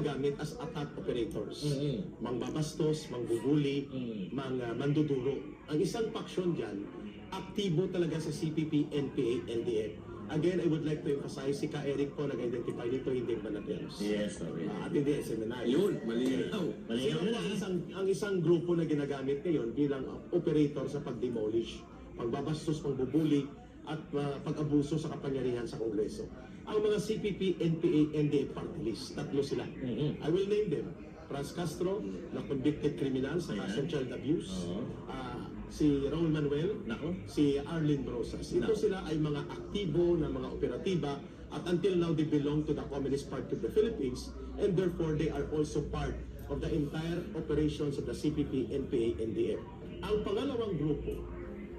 gamit as attack operators. Mangbabastos, mangbubuli, manduduro. Ang isang paksyon dyan, aktibo talaga sa CPP, NPA, LDF. Again, I would like to emphasize, si Ka Eric po nag-identify nito, hindi Banateros. Yes, okay. At hindi SMNI. Yun, malinaw. So, ang isang grupo na ginagamit ngayon bilang operator sa pag-demolish, pagbabastos, pangbubuli, at pag-abuso sa kapangyarihan sa Kongreso. Ang mga CPP, NPA, NDF party list, tatlo sila. I will name them. Franz Castro, na convicted criminal sa kasong child abuse. Si Raul Manuel, si Arlene Brosas. Ito sila ay mga aktibo na mga operatiba at until now they belong to the Communist Party of the Philippines and therefore they are also part of the entire operations of the CPP, NPA, NDF. Ang pangalawang grupo,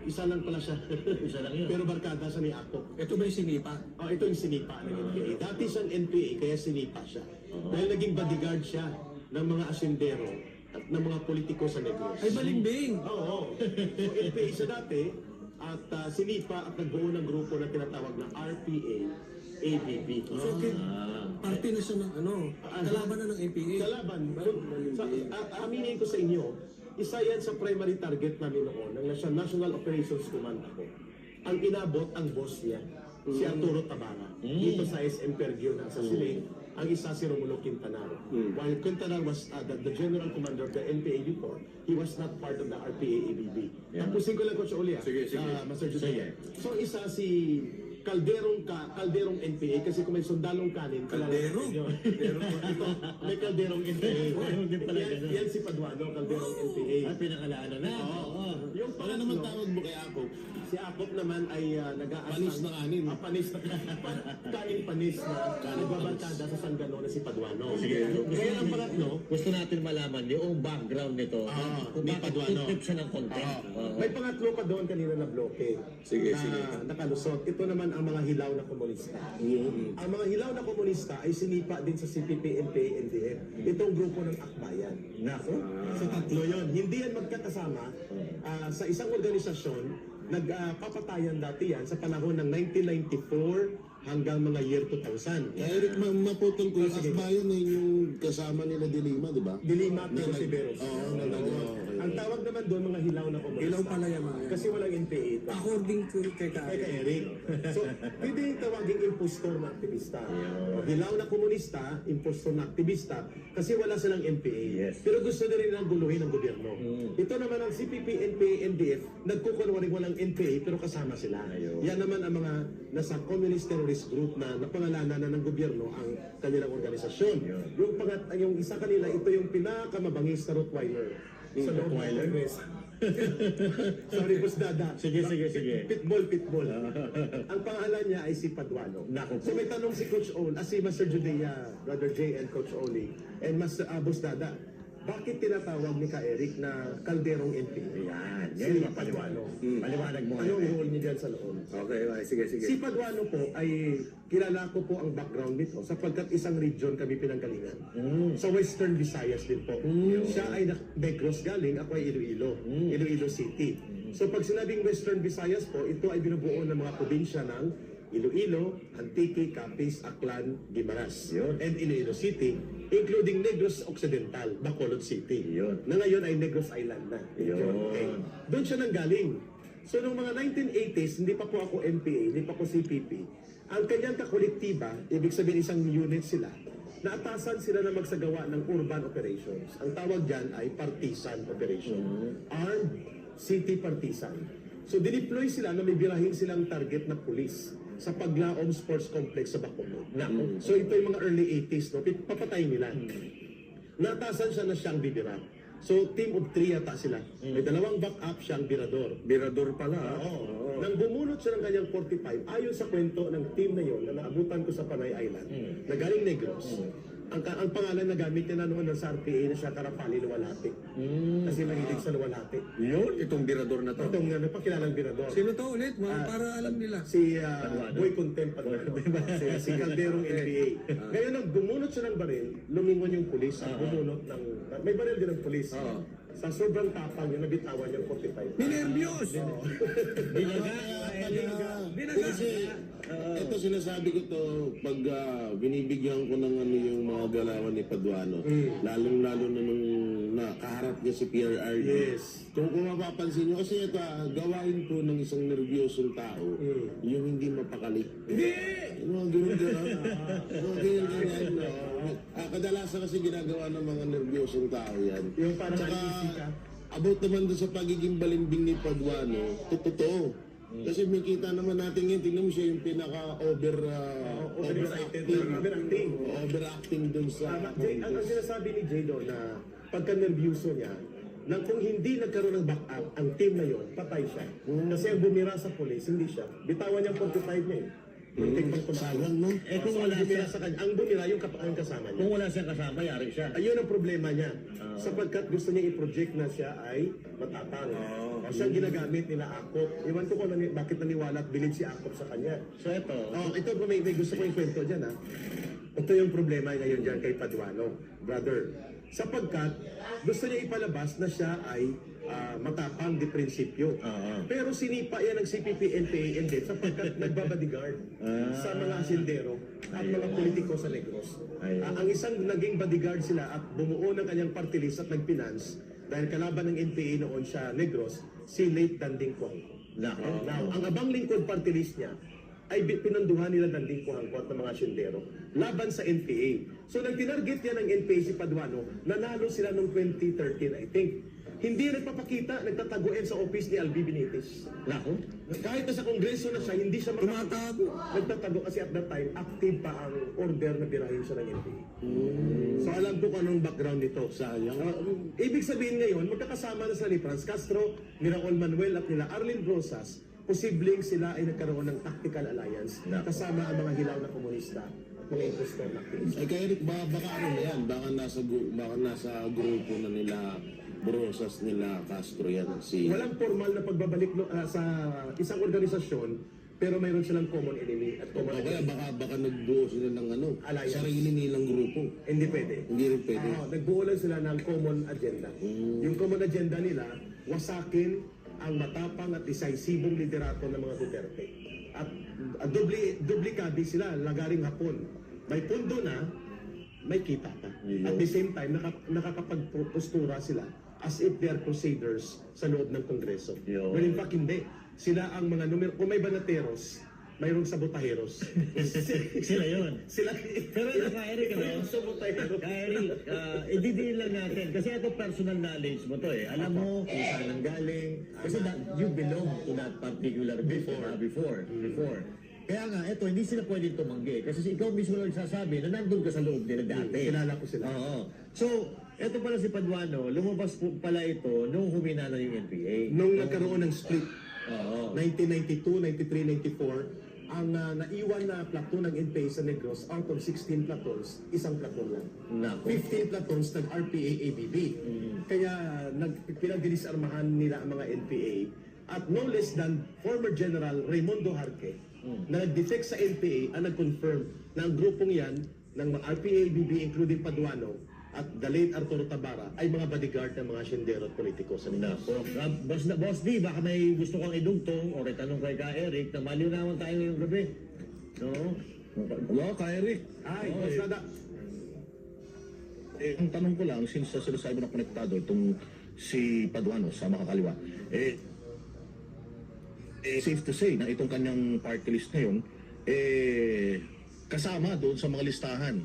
isa lang pala siya. Isa lang yun. Pero barkada sa ni Akop. Ito ba yung sinipa? Ito yung sinipa ng NPA. Dati siyang NPA, kaya sinipa siya. Dahil naging bodyguard siya ng mga asindero at ng mga politiko sa Negros. Ay, balimbing! Oo. So, NPA siya dati at sinipa at nagbuo ng grupo na tinatawag na RPA, ABB. So, party na siya ng kalaban na ng NPA. Kalaban. Aminin ko sa inyo, isa yan sa primary target namin noon ng National Operations Command ako. Ang inabot ang boss niya, si Arturo Tabara, dito sa SM Pergio na sa Silay. Ang isa si Romulo Quintanar. While Quintanar was the general commander of the NPA before, he was not part of the RPA-ABB. Tapusin ko lang, Coach Oli, Sige. Master Jose. So isa si Kalderong NPA kasi kung may sundalong kanin, Kaldero? may Kalderong NPA. Yan si Paduano, Kalderong NPA. Ay, pinakalaala na. Yung Para naman tawag mo kay Ako. si Akop naman ay nag-aasang Panis na kanin. Panis na kanin panis na nagbabarkada sa Sangano na si Paduano. Sige. Kaya ang pangatlo, Gusto natin malaman yung background nito. Kung ni bakit Paduano. tutip siya ng content. may pangatlo pa doon kanina na bloke. Sige. Nakalusot. Ito naman ang mga hilaw na komunista. Ang mga hilaw na komunista ay sinipa din sa CPP, NPA, NDF. Itong grupo ng Akbayan. Nako. So tatlo yun. Hindi yan magkakasama sa isang organisasyon. Nagpapatayan dati yan sa panahon ng 1994 hanggang mga year 2000. Eric, maputol ko yung Akbayan na yung kasama nila Dilima, di ba? Dilima at Tiberos. Ang tawag naman doon mga hilaw na komunista. Hilaw pala yan, mga yan. Kasi walang NPA ito. According to kay Kay Eric. So, pwede yung tawaging impostor na aktivista. O, hilaw na komunista, impostor na aktivista, kasi wala silang NPA. Yes. Pero gusto na rin nilang guluhin ng gobyerno. Ito naman ang CPP, NPA, NDF, nagkukunwaring walang NPA, pero kasama sila. Yan naman ang mga nasa communist terrorist group na napangalanan na ng gobyerno ang kanilang organisasyon. Yung isa kanila, ito yung pinakamabangis na Rottweiler. Sa loob ng Congress. Sorry, Boss Dada. Sige. Pitbull. Ang pangalan niya ay si Paduano. So may tanong si Coach Ol, si Master Judea, Brother J and Coach Oli, and Master Boss Dada, bakit tinatawag ni Ka Eric na kalderong NPA? Yan Si yung Paduano. Paliwanag mo. Anong role niya dyan sa loob? Okay, sige. Si Paduano po ay kilala ko po ang background nito sapagkat isang region kami pinanggalingan. Sa Western Visayas din po. Siya ay Negros galing, ako ay Iloilo City. So pag sinabing Western Visayas po, ito ay binubuo ng mga probinsya ng Iloilo, Antique, Capiz, Aklan, Guimaras, and Iloilo City, including Negros Occidental, Bacolod City. Na ngayon ay Negros Island na. Okay. Doon siya nanggaling. So noong mga 1980s, hindi pa po ako NPA, hindi pa ako CPP. Ang kanyang kakolektiba, ibig sabihin isang unit sila, naatasan sila na magsagawa ng urban operations. Ang tawag dyan ay partisan operation. Armed city partisan. So dineploy sila na may birahin silang target na pulis sa Paglaom Sports Complex sa Bacolod. So ito yung mga early 80s, no? Papatayin nila. Naatasan siya na siyang bibira. So team of 3 yata sila. May dalawang backup siyang birador. Birador pala. Nang bumunot siya ng kanyang 45, ayon sa kwento ng team na yon na naabutan ko sa Panay Island, na galing Negros, ang pangalan na gamit niya na noon sa RPA na siya Karapali Luwalhati. Kasi mahilig sa Luwalhati. Yun, itong birador na to. Itong napakilalang birador. Sino to ulit? Para alam nila. Si Boy Content si Calderong NPA. Ngayon nang bumunot siya ng baril, lumingon yung pulis at bumunot ng may baril din ng pulis. Sa sobrang tapang yung nabitawan yung 45. Ninervyos! Kasi, ito sinasabi ko to, pag binibigyan ko ng ano yung mga galawan ni Paduano, lalong-lalo na nung nakaharap niya si PRR. Yes. Kung mapapansin nyo, kasi ito, gawain po ng isang nervyosong tao, yung hindi mapakali. Hindi! Yung mga ganun-ganun. Yung ganyan-ganyan. Kadalasan kasi ginagawa ng mga nervyosong tao yan. Yung parang Tsaka, uneasy ka. about naman doon sa pagiging balimbing ni Paduano, totoo. Kasi may kita naman natin ngayon, tingnan mo siya yung Overexcited overacting. na overacting. Overacting doon sa Jay, ang sinasabi ni Jay doon na pagka nervyuso niya, na kung hindi nagkaroon ng backup ang team na yon, patay siya. Kasi ang bumira sa police, hindi siya. Bitawan niya ang 45 niya eh. Sayang, no? Kung wala bumira siya, sa kanya, ang bumira yung ang kasama niya. kung wala siyang kasama, yari siya. Ayun ang problema niya. Sapagkat gusto niya i-project na siya ay matapang. O siya ginagamit nila Akop. Iwan ko kung bakit naniwala at bilid si Akop sa kanya. So ito, Ito may gusto ko yung kwento dyan ha. Ito yung problema ngayon dyan kay Paduano, brother. Sapagkat gusto niya ipalabas na siya ay matapang di prinsipyo. Pero sinipa yan ng CPP-NPA and sapagkat nagbabodyguard sa mga asindero at mga politiko sa Negros. Ang isang naging bodyguard sila at bumuo ng kanyang party list at nagfinance dahil kalaban ng NPA noon sa Negros, si late Danding Cuangco. Now, ang abang lingkod party list niya ay pinanduhan nila Danding Cuangco at ng mga asyendero laban sa NPA. So nang tinarget niya ng NPA si Paduano, nanalo sila noong 2013 I think. Hindi nagpapakita, nagtataguin sa office ni Albi Benitez. nako, Kahit na sa kongreso na siya, hindi siya Tumatago. nagtatago kasi at that time, active pa ang order na birahin siya ng NPA. So alam ko kung anong background nito. Sayang. Ibig sabihin ngayon, magkakasama na sila ni Franz Castro, ni Raul Manuel at nila Arlene Rosas, posibleng sila ay nagkaroon ng tactical alliance kasama ang mga hilaw na komunista at mga impostor na activist. Ay, kaya Rick, baka ano na yan, baka nasa grupo na nila Brosas nila Castro yan. Walang formal na pagbabalik sa isang organisasyon, pero mayroon silang common enemy at common O kaya enemy. baka nagbuo sila ng Alliance. sarili nilang grupo. Hindi pwede. Hindi rin pwede. Nagbuo lang sila ng common agenda. Yung common agenda nila, wasakin ang matapang at decisibong liderato ng mga Duterte. At duplikadi sila, lagaring hapon. May pundo na, may kita pa. At the same time, nakakapagpostura sila as if they are crusaders sa loob ng Kongreso. Yun. Well, in fact, hindi. Sila ang mga numero, kung may banateros, mayroong sabotaheros. sila yun. Sila, Pero naka-Eric, ano? Mayroong sabotaheros. Eric, ididiin lang natin. Kasi ito personal knowledge mo to eh. Alam mo kung saan ang galing. Kasi you belong to that particular before. Kaya nga, ito, hindi sila pwedeng tumanggi. Kasi ikaw mismo lang sasabi na nandun ka sa loob nila dati. Kilala ko sila. Oo. So, ito pala si Paduano, lumabas po pala ito nung humina na yung NPA. Nung nagkaroon ng split, Oo. 1992, 93, 94, ang naiwan na platoon ng NPA sa Negros, out of 16 platoons, isang platoon lang. Nako. 15 platoons nag-RPA ABB. Kaya pinagdinisarmahan nila ang mga NPA. At no less than former General Raimundo Jarque, na nag-detect sa NPA ang nag-confirm na ang grupong yan ng mga RPA ABB, including Paduano, at the late Arturo Tabara, ay mga bodyguard ng mga siyendero at politiko sa Negros. Nako. Boss D, baka may gusto kang idugtong o tanong kay Ka Eric na malinawan tayo ngayong gabi. No? Hello, Ka Eric. Ay, Boss Dada. Ang tanong ko lang, since sa sinasabi mo na konektado itong si Paduano sa makakaliwa, safe to say na itong kanyang party list ngayon, kasama doon sa mga listahan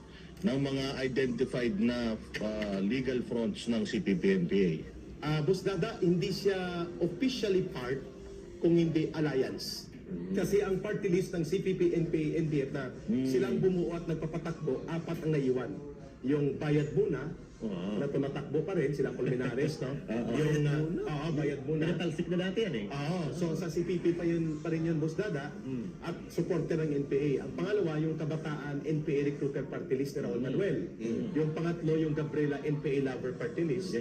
ng mga identified na legal fronts ng CPP-NPA. Boss Dada, hindi siya officially part kung hindi alliance. Kasi ang party list ng CPP, NPA, NDF na silang bumuo at nagpapatakbo, apat ang naiwan. Yung Bayad Muna, na tumatakbo pa rin, sila Colmenares, no? Yung Bayad Muna. Pinatalsik na dati yan eh. So sa CPP pa rin yun, Boss Dada, at supporter ng NPA. Ang pangalawa, yung Kabataan NPA Recruiter Party List ni Raul Manuel. Yung pangatlo, yung Gabriela NPA Lover Party List.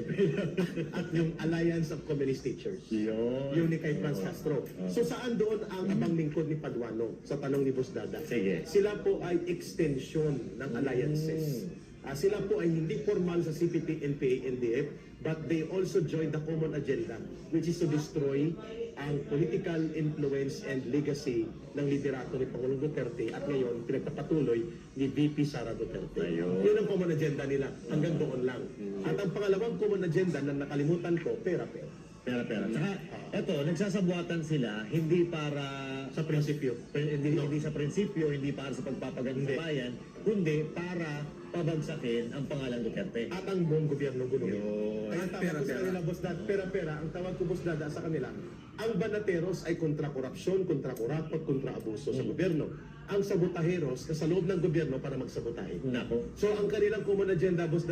At yung Alliance of Communist Teachers. Yung ni kay Franz Castro. So saan doon ang abang lingkod ni Paduano sa tanong ni Boss Dada? Sige. Sila po ay extension ng alliances Sila po ay hindi formal sa CPP, NPA, NDF, but they also joined the common agenda, which is to destroy ang political influence and legacy ng liderato ni Pangulong Duterte at ngayon pinagpapatuloy ni VP Sara Duterte. Yun ang common agenda nila, hanggang doon lang. At ang pangalawang common agenda na nakalimutan ko, pera-pera. Pera-pera. Tsaka, eto, nagsasabuatan sila hindi para Sa prinsipyo. hindi sa prinsipyo, hindi para sa pagpapaganda sa bayan, kundi para pabagsakin ang pangalan Duterte. At ang buong gobyerno gulungin. Yun. Kaya ang tawag ko sa kanila, Boss Dad, pera-pera, ang tawag ko, Boss Dada, sa kanila, ang banateros ay kontra korupsyon, kontra kurapot, kontra abuso sa gobyerno. Ang sabotaheros, nasa loob ng gobyerno para magsabotahe. Nako. So ang kanilang common agenda, Boss Dada,